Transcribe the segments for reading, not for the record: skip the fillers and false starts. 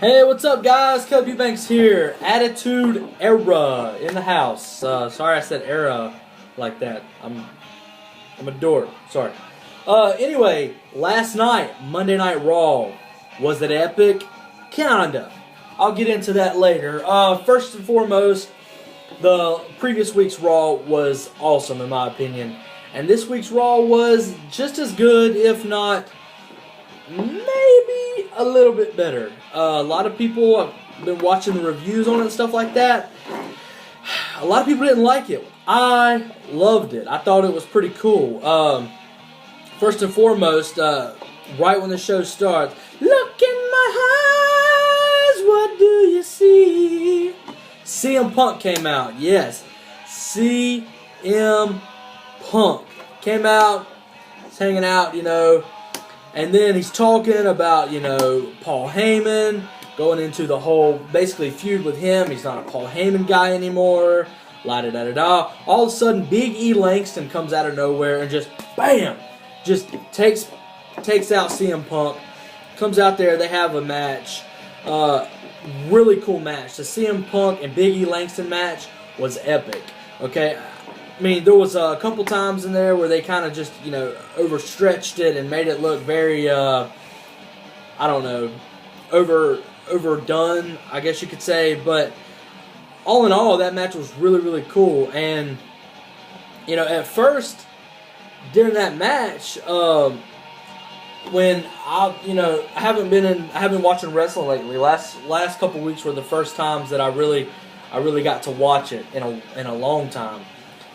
Hey, what's up, guys? Kelly Banks here. Attitude Era in the house. Sorry I said era like that. I'm a dork. Sorry. Anyway, last night, Monday Night Raw. Was it epic? Kinda. I'll get into that later. First and foremost, the previous week's Raw was awesome in my opinion. And this week's Raw was just as good, if not maybe a little bit better. A lot of people have been watching the reviews on it and stuff like that. A lot of people didn't like it. I loved it. I thought it was pretty cool. First and foremost, right when the show starts, look in my eyes, what do you see? CM Punk came out. Yes, CM Punk came out. He's hanging out, and then he's talking about, Paul Heyman, going into the whole, basically, feud with him. He's not a Paul Heyman guy anymore. La-da-da-da-da. All of a sudden, Big E Langston comes out of nowhere and just, bam! Just takes out CM Punk. Comes out there, they have a match. Really cool match. The CM Punk and Big E Langston match was epic. Okay? I mean, there was a couple times in there where they kind of just, overstretched it and made it look very, overdone, I guess you could say. But all in all, that match was really, really cool. And, at first, during that match, when I haven't been watching wrestling lately. Last couple weeks were the first times that I really got to watch it in a long time.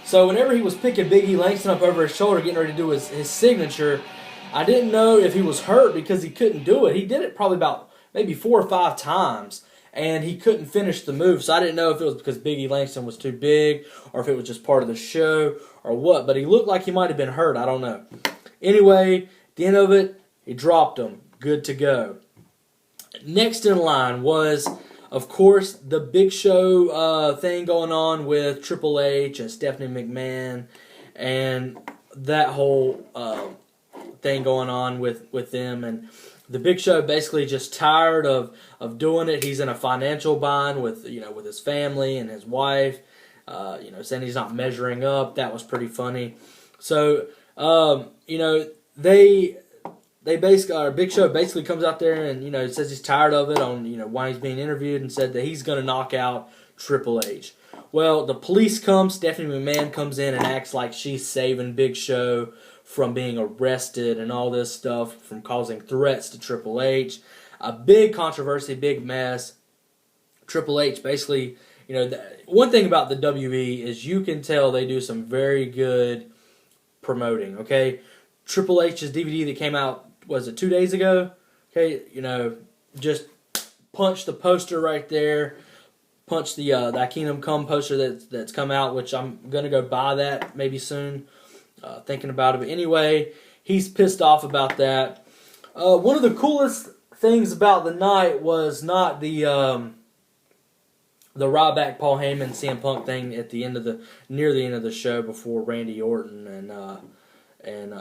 So whenever he was picking Big E Langston up over his shoulder, getting ready to do his signature, I didn't know if he was hurt because he couldn't do it. He did it probably about maybe 4 or 5 times, and he couldn't finish the move. So I didn't know if it was because Big E Langston was too big or if it was just part of the show or what. But he looked like he might have been hurt. I don't know. Anyway, at the end of it, he dropped him. Good to go. Next in line was, of course, the Big Show thing going on with Triple H and Stephanie McMahon, and that whole thing going on with them. And the Big Show basically just tired of doing it. He's in a financial bind with with his family and his wife. Saying he's not measuring up. That was pretty funny. So They basically, Big Show basically comes out there and, says he's tired of it on, why he's being interviewed, and said that he's going to knock out Triple H. Well, the police come, Stephanie McMahon comes in and acts like she's saving Big Show from being arrested and all this stuff, from causing threats to Triple H. A big controversy, big mess. Triple H basically, one thing about the WWE is you can tell they do some very good promoting, okay? Triple H's DVD that came out, was it 2 days ago? Okay, just punch the poster right there. Punch the that Kingdom Come poster that's come out, which I'm gonna go buy that maybe soon. Thinking about it, but anyway, he's pissed off about that. One of the coolest things about the night was not the Ryback Paul Heyman CM Punk thing at the near the end of the show before Randy Orton and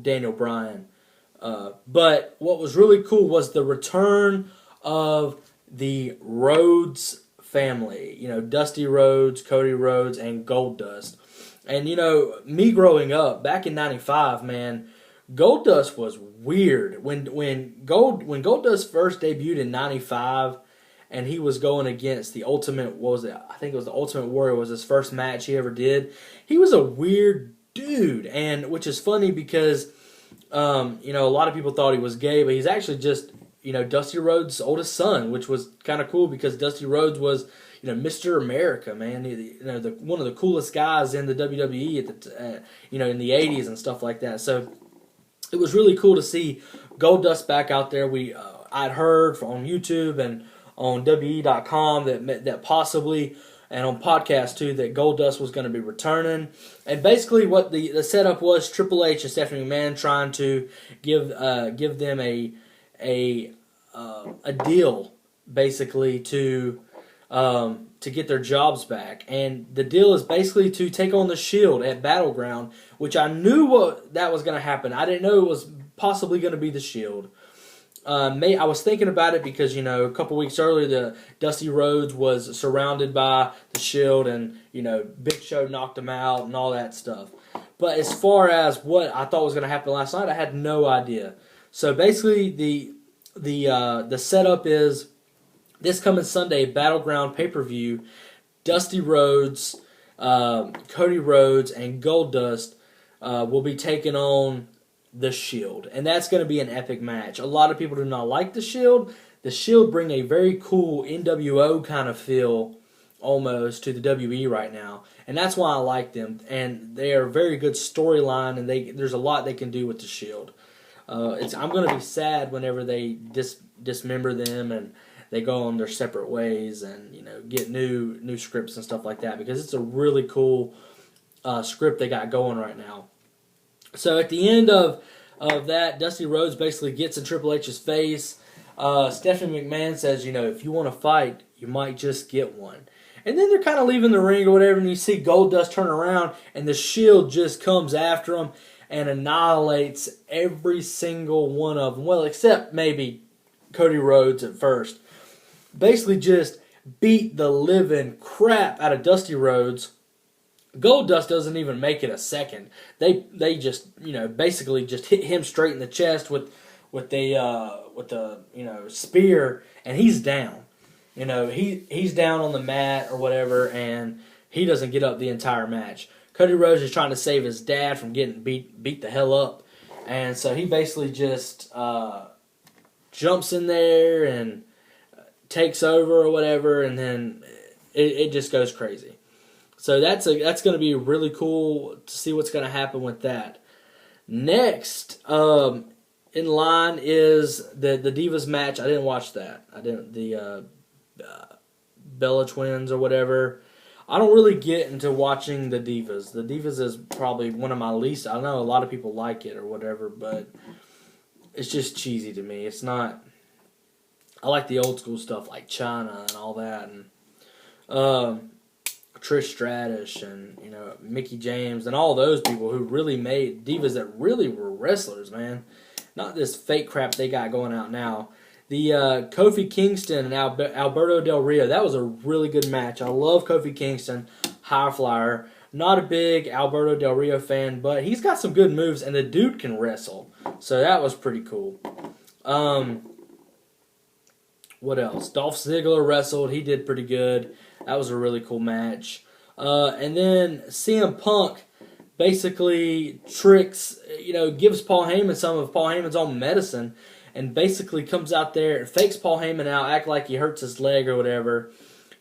Daniel Bryan. But what was really cool was the return of the Rhodes family. Dusty Rhodes, Cody Rhodes, and Goldust. And, me growing up, back in 95, man, Goldust was weird. When Goldust first debuted in 95, and he was going against the Ultimate, I think it was the Ultimate Warrior was his first match he ever did. He was a weird dude, and which is funny because a lot of people thought he was gay, but he's actually just Dusty Rhodes' oldest son, which was kind of cool because Dusty Rhodes was Mr. America, man. One of the coolest guys in the WWE at the in the 80s and stuff like that. So it was really cool to see Goldust back out there. I'd heard on YouTube and on WWE.com that possibly, and on podcast too, that Goldust was going to be returning. And basically what the setup was, Triple H and Stephanie McMahon trying to give them a deal, basically, to get their jobs back. And the deal is basically to take on the Shield at Battleground, which I knew that was going to happen. I didn't know it was possibly going to be the Shield. I was thinking about it because, a couple weeks earlier, the Dusty Rhodes was surrounded by the Shield, and Big Show knocked him out and all that stuff. But as far as what I thought was going to happen last night, I had no idea. So basically, the setup is this coming Sunday, Battleground pay-per-view. Dusty Rhodes, Cody Rhodes, and Goldust will be taking on the Shield, and that's going to be an epic match. A lot of people do not like the Shield. The Shield bring a very cool NWO kind of feel almost to the WWE right now, and that's why I like them. And they are a very good storyline, and there's a lot they can do with the Shield. I'm going to be sad whenever they dismember them and they go on their separate ways and get new scripts and stuff like that, because it's a really cool script they got going right now. So at the end of that, Dusty Rhodes basically gets in Triple H's face. Stephanie McMahon says, if you want to fight, you might just get one. And then they're kind of leaving the ring or whatever, and you see Goldust turn around, and the Shield just comes after him and annihilates every single one of them. Well, except maybe Cody Rhodes at first. Basically just beat the living crap out of Dusty Rhodes. Goldust doesn't even make it a second. They just basically just hit him straight in the chest with the spear, and he's down. He's down on the mat or whatever, and he doesn't get up the entire match. Cody Rhodes is trying to save his dad from getting beat the hell up, and so he basically just jumps in there and takes over or whatever, and then it just goes crazy. So that's going to be really cool to see what's going to happen with that. Next in line is the Divas match. I didn't watch that. The Bella Twins or whatever. I don't really get into watching the Divas. The Divas is probably one of my least. I know a lot of people like it or whatever, but it's just cheesy to me. It's not. I like the old school stuff like Chyna and all that, and Trish Stratus and Mickie James and all those people who really made divas that really were wrestlers, man. Not this fake crap they got going out now. The Kofi Kingston and Alberto Del Rio, that was a really good match. I love Kofi Kingston, high flyer. Not a big Alberto Del Rio fan, but he's got some good moves, and the dude can wrestle. So that was pretty cool. What else? Dolph Ziggler wrestled. He did pretty good. That was a really cool match. And then CM Punk basically tricks, gives Paul Heyman some of Paul Heyman's own medicine, and basically comes out there and fakes Paul Heyman out, act like he hurts his leg or whatever.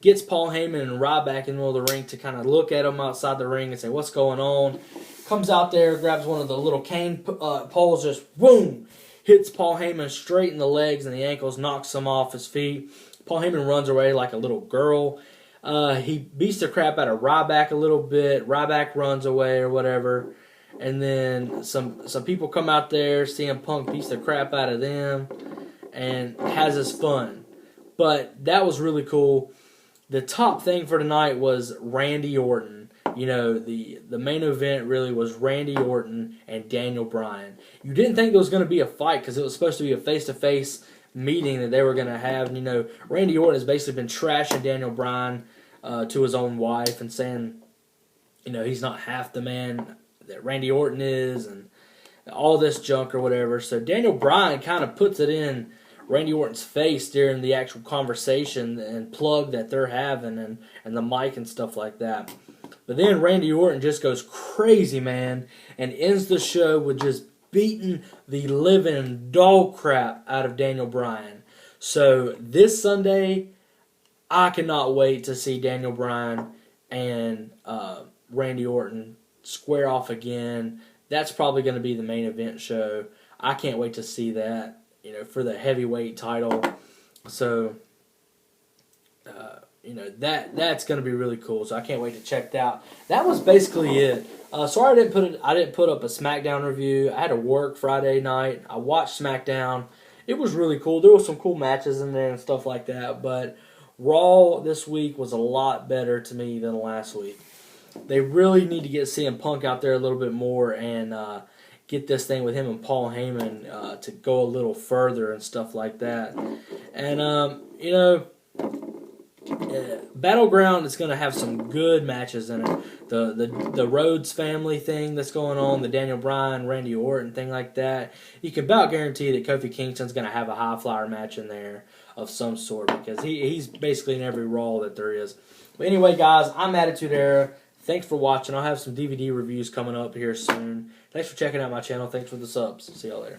Gets Paul Heyman and Ryback in the middle of the ring to kind of look at him outside the ring and say, what's going on? Comes out there, grabs one of the little cane poles, just boom, hits Paul Heyman straight in the legs and the ankles, knocks him off his feet. Paul Heyman runs away like a little girl. He beats the crap out of Ryback a little bit. Ryback runs away or whatever. And then some people come out there. CM Punk beats the crap out of them and has his fun. But that was really cool. The top thing for tonight was Randy Orton. The main event really was Randy Orton and Daniel Bryan. You didn't think there was going to be a fight because it was supposed to be a face-to-face meeting that they were going to have. And, Randy Orton has basically been trashing Daniel Bryan to his own wife and saying, he's not half the man that Randy Orton is and all this junk or whatever. So Daniel Bryan kind of puts it in Randy Orton's face during the actual conversation and plug that they're having and the mic and stuff like that. But then Randy Orton just goes crazy, man, and ends the show with just beating the living dog crap out of Daniel Bryan. So this Sunday, I cannot wait to see Daniel Bryan and Randy Orton square off again. That's probably going to be the main event show. I can't wait to see that, for the heavyweight title. So, that's going to be really cool. So I can't wait to check that out. That was basically it. Sorry I didn't put up a SmackDown review. I had to work Friday night. I watched SmackDown. It was really cool. There were some cool matches in there and stuff like that. But Raw this week was a lot better to me than last week. They really need to get CM Punk out there a little bit more and get this thing with him and Paul Heyman to go a little further and stuff like that. And Battleground is going to have some good matches in it. The Rhodes family thing that's going on, the Daniel Bryan, Randy Orton thing like that. You can about guarantee that Kofi Kingston's going to have a high flyer match in there of some sort because he's basically in every Raw that there is. But anyway, guys, I'm Attitude Era. Thanks for watching. I'll have some DVD reviews coming up here soon. Thanks for checking out my channel. Thanks for the subs. See y'all later.